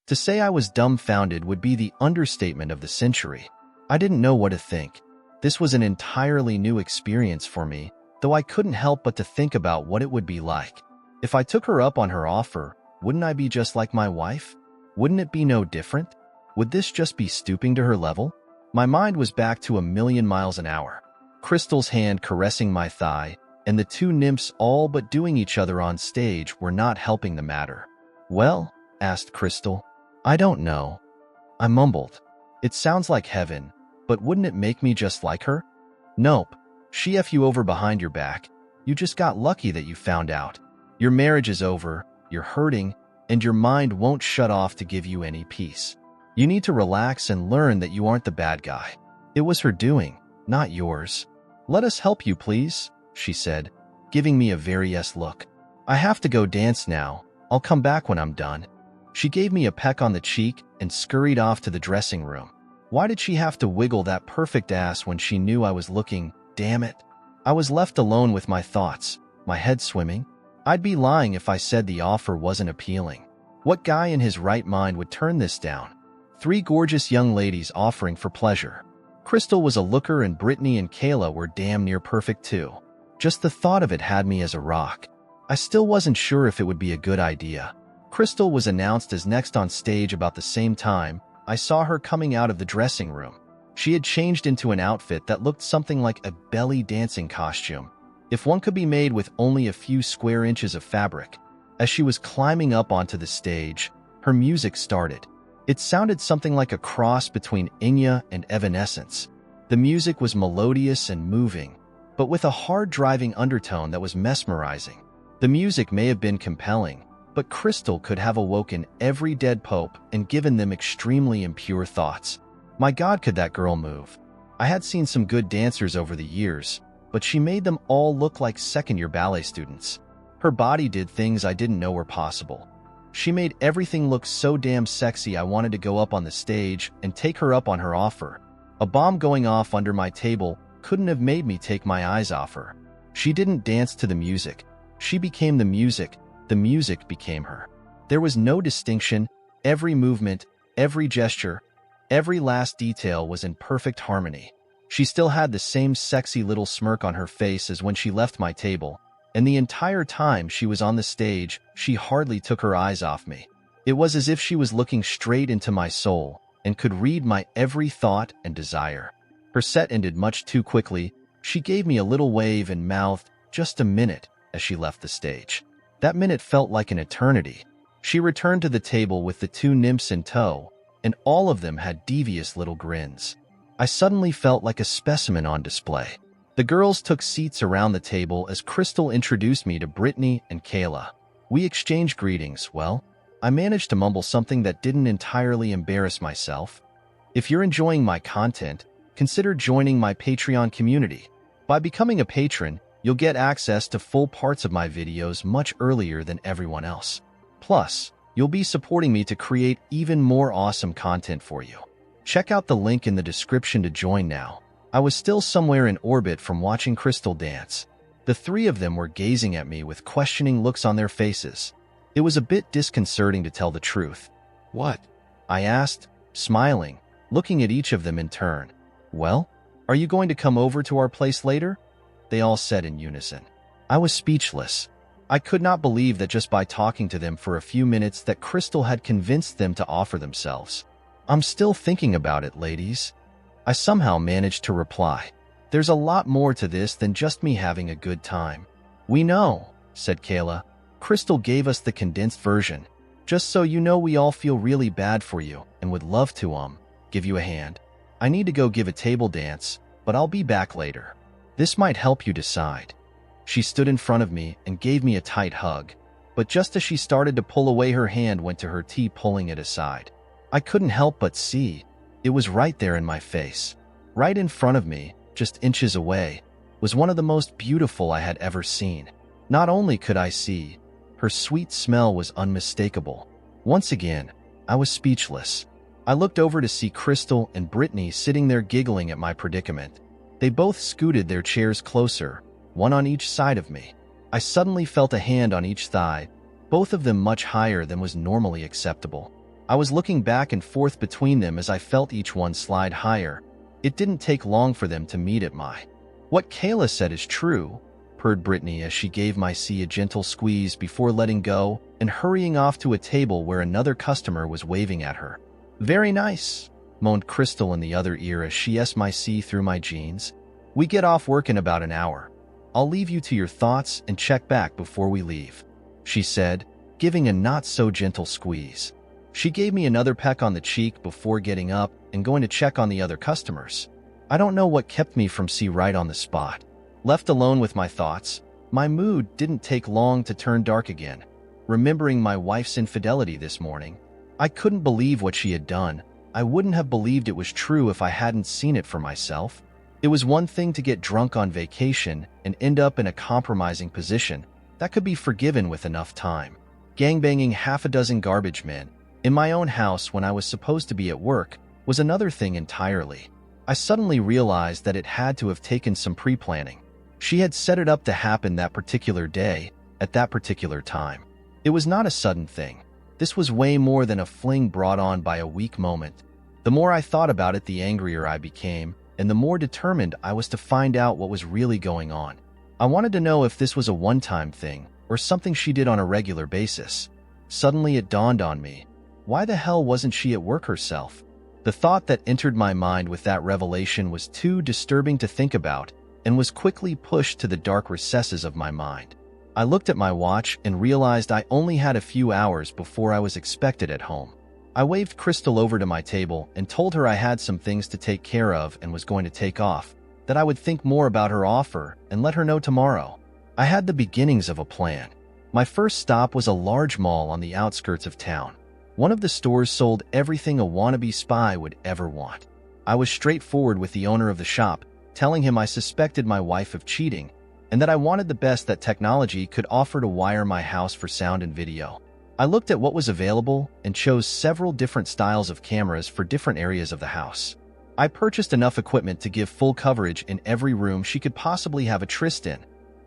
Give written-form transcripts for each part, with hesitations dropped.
To say I was dumbfounded would be the understatement of the century. I didn't know what to think. This was an entirely new experience for me, though I couldn't help but to think about what it would be like. If I took her up on her offer, wouldn't I be just like my wife? Wouldn't it be no different? Would this just be stooping to her level? My mind was back to 1,000,000 miles an hour. Crystal's hand caressing my thigh, and the two nymphs all but doing each other on stage were not helping the matter. "Well?" asked Crystal. "I don't know." I mumbled. "It sounds like heaven, but wouldn't it make me just like her?" "Nope. She F you over behind your back. You just got lucky that you found out. Your marriage is over, you're hurting, and your mind won't shut off to give you any peace. You need to relax and learn that you aren't the bad guy. It was her doing, not yours. Let us help you, please," she said, giving me a very yes look. "I have to go dance now. I'll come back when I'm done." She gave me a peck on the cheek and scurried off to the dressing room. Why did she have to wiggle that perfect ass when she knew I was looking? Damn it. I was left alone with my thoughts, my head swimming. I'd be lying if I said the offer wasn't appealing. What guy in his right mind would turn this down? 3 gorgeous young ladies offering for pleasure. Crystal was a looker and Brittany and Kayla were damn near perfect too. Just the thought of it had me as a rock. I still wasn't sure if it would be a good idea. Crystal was announced as next on stage about the same time I saw her coming out of the dressing room. She had changed into an outfit that looked something like a belly dancing costume, if one could be made with only a few square inches of fabric. As she was climbing up onto the stage, her music started. It sounded something like a cross between Enya and Evanescence. The music was melodious and moving, but with a hard-driving undertone that was mesmerizing. The music may have been compelling, but Crystal could have awoken every dead pope and given them extremely impure thoughts. My God, could that girl move? I had seen some good dancers over the years, but she made them all look like second-year ballet students. Her body did things I didn't know were possible. She made everything look so damn sexy I wanted to go up on the stage and take her up on her offer. A bomb going off under my table couldn't have made me take my eyes off her. She didn't dance to the music. She became the music became her. There was no distinction. Every movement, every gesture, every last detail was in perfect harmony. She still had the same sexy little smirk on her face as when she left my table, and the entire time she was on the stage, she hardly took her eyes off me. It was as if she was looking straight into my soul and could read my every thought and desire. Her set ended much too quickly. She gave me a little wave and mouthed, "Just a minute," as she left the stage. That minute felt like an eternity. She returned to the table with the 2 nymphs in tow, and all of them had devious little grins. I suddenly felt like a specimen on display. The girls took seats around the table as Crystal introduced me to Brittany and Kayla. We exchanged greetings. Well, I managed to mumble something that didn't entirely embarrass myself. "If you're enjoying my content, consider joining my Patreon community. By becoming a patron, you'll get access to full parts of my videos much earlier than everyone else. Plus, you'll be supporting me to create even more awesome content for you. Check out the link in the description to join now." I was still somewhere in orbit from watching Crystal dance. The 3 of them were gazing at me with questioning looks on their faces. It was a bit disconcerting to tell the truth. "What?" I asked, smiling, looking at each of them in turn. "Well, are you going to come over to our place later?" They all said in unison. I was speechless. I could not believe that just by talking to them for a few minutes that Crystal had convinced them to offer themselves. "I'm still thinking about it, ladies," I somehow managed to reply. "There's a lot more to this than just me having a good time." "We know," said Kayla. "Crystal gave us the condensed version. Just so you know, we all feel really bad for you and would love to give you a hand. I need to go give a table dance, but I'll be back later. This might help you decide." She stood in front of me and gave me a tight hug, but just as she started to pull away, her hand went to her tea, pulling it aside. I couldn't help but see. It was right there in my face. Right in front of me, just inches away, was one of the most beautiful I had ever seen. Not only could I see, her sweet smell was unmistakable. Once again, I was speechless. I looked over to see Crystal and Brittany sitting there giggling at my predicament. They both scooted their chairs closer, one on each side of me. I suddenly felt a hand on each thigh, both of them much higher than was normally acceptable. I was looking back and forth between them as I felt each one slide higher. It didn't take long for them to meet at my. What Kayla said is true, purred Brittany as she gave my C a gentle squeeze before letting go and hurrying off to a table where another customer was waving at her. Very nice, moaned Crystal in the other ear as she s my C through my jeans. We get off work in about an hour. I'll leave you to your thoughts and check back before we leave, she said, giving a not-so-gentle squeeze. She gave me another peck on the cheek before getting up and going to check on the other customers. I don't know what kept me from C right on the spot. Left alone with my thoughts, my mood didn't take long to turn dark again. Remembering my wife's infidelity this morning, I couldn't believe what she had done. I wouldn't have believed it was true if I hadn't seen it for myself. It was one thing to get drunk on vacation and end up in a compromising position. That could be forgiven with enough time. Gangbanging half a dozen garbage men in my own house when I was supposed to be at work was another thing entirely. I suddenly realized that it had to have taken some pre-planning. She had set it up to happen that particular day, at that particular time. It was not a sudden thing. This was way more than a fling brought on by a weak moment. The more I thought about it, the angrier I became, and the more determined I was to find out what was really going on. I wanted to know if this was a one-time thing, or something she did on a regular basis. Suddenly it dawned on me. Why the hell wasn't she at work herself? The thought that entered my mind with that revelation was too disturbing to think about, and was quickly pushed to the dark recesses of my mind. I looked at my watch and realized I only had a few hours before I was expected at home. I waved Crystal over to my table and told her I had some things to take care of and was going to take off, that I would think more about her offer and let her know tomorrow. I had the beginnings of a plan. My first stop was a large mall on the outskirts of town. One of the stores sold everything a wannabe spy would ever want. I was straightforward with the owner of the shop, telling him I suspected my wife of cheating, and that I wanted the best that technology could offer to wire my house for sound and video. I looked at what was available and chose several different styles of cameras for different areas of the house. I purchased enough equipment to give full coverage in every room she could possibly have a tryst in,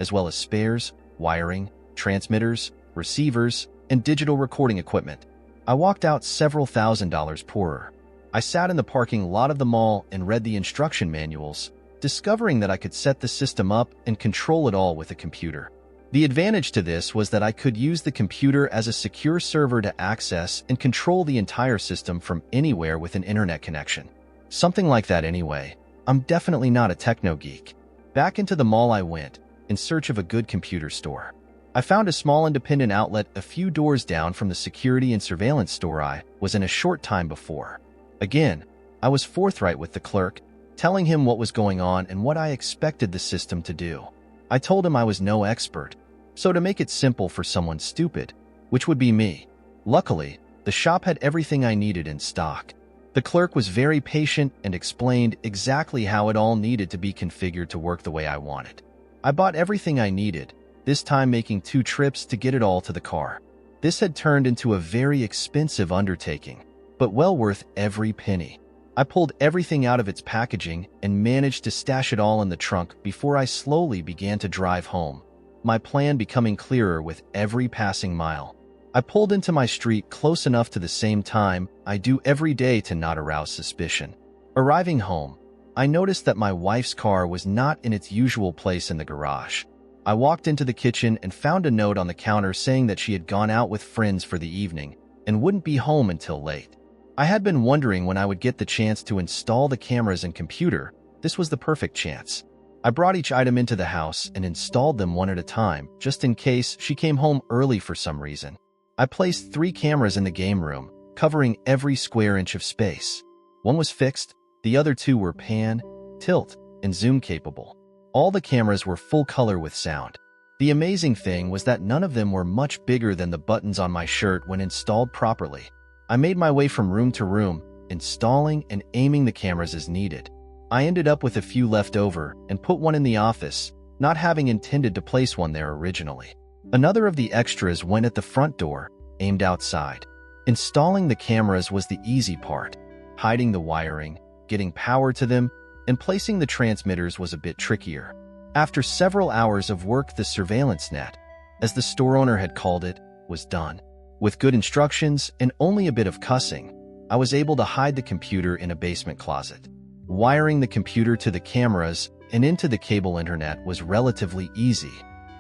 as well as spares, wiring, transmitters, receivers, and digital recording equipment. I walked out several $1,000s poorer. I sat in the parking lot of the mall and read the instruction manuals, discovering that I could set the system up and control it all with a computer. The advantage to this was that I could use the computer as a secure server to access and control the entire system from anywhere with an internet connection. Something like that anyway. I'm definitely not a techno geek. Back into the mall I went, in search of a good computer store. I found a small independent outlet a few doors down from the security and surveillance store I was in a short time before. Again, I was forthright with the clerk, telling him what was going on and what I expected the system to do. I told him I was no expert, so to make it simple for someone stupid, which would be me. Luckily, the shop had everything I needed in stock. The clerk was very patient and explained exactly how it all needed to be configured to work the way I wanted. I bought everything I needed, this time making 2 trips to get it all to the car. This had turned into a very expensive undertaking, but well worth every penny. I pulled everything out of its packaging and managed to stash it all in the trunk before I slowly began to drive home, my plan becoming clearer with every passing mile. I pulled into my street close enough to the same time I do every day to not arouse suspicion. Arriving home, I noticed that my wife's car was not in its usual place in the garage. I walked into the kitchen and found a note on the counter saying that she had gone out with friends for the evening and wouldn't be home until late. I had been wondering when I would get the chance to install the cameras and computer. This was the perfect chance. I brought each item into the house and installed them one at a time, just in case she came home early for some reason. I placed 3 cameras in the game room, covering every square inch of space. One was fixed, the other 2 were pan, tilt, and zoom capable. All the cameras were full color with sound. The amazing thing was that none of them were much bigger than the buttons on my shirt when installed properly. I made my way from room to room, installing and aiming the cameras as needed. I ended up with a few left over and put one in the office, not having intended to place one there originally. Another of the extras went at the front door, aimed outside. Installing the cameras was the easy part. Hiding the wiring, getting power to them, and placing the transmitters was a bit trickier. After several hours of work, the surveillance net, as the store owner had called it, was done. With good instructions and only a bit of cussing, I was able to hide the computer in a basement closet. Wiring the computer to the cameras and into the cable internet was relatively easy.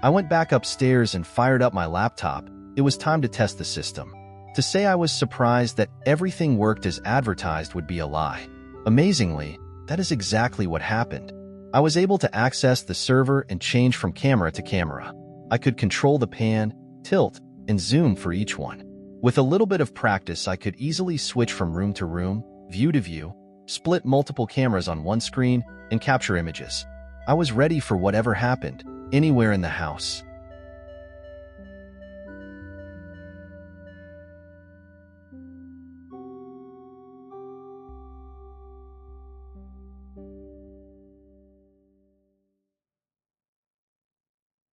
I went back upstairs and fired up my laptop. It was time to test the system. To say I was surprised that everything worked as advertised would be a lie. Amazingly, that is exactly what happened. I was able to access the server and change from camera to camera. I could control the pan, tilt, and zoom for each one. With a little bit of practice, I could easily switch from room to room, view to view, split multiple cameras on one screen, and capture images. I was ready for whatever happened, anywhere in the house.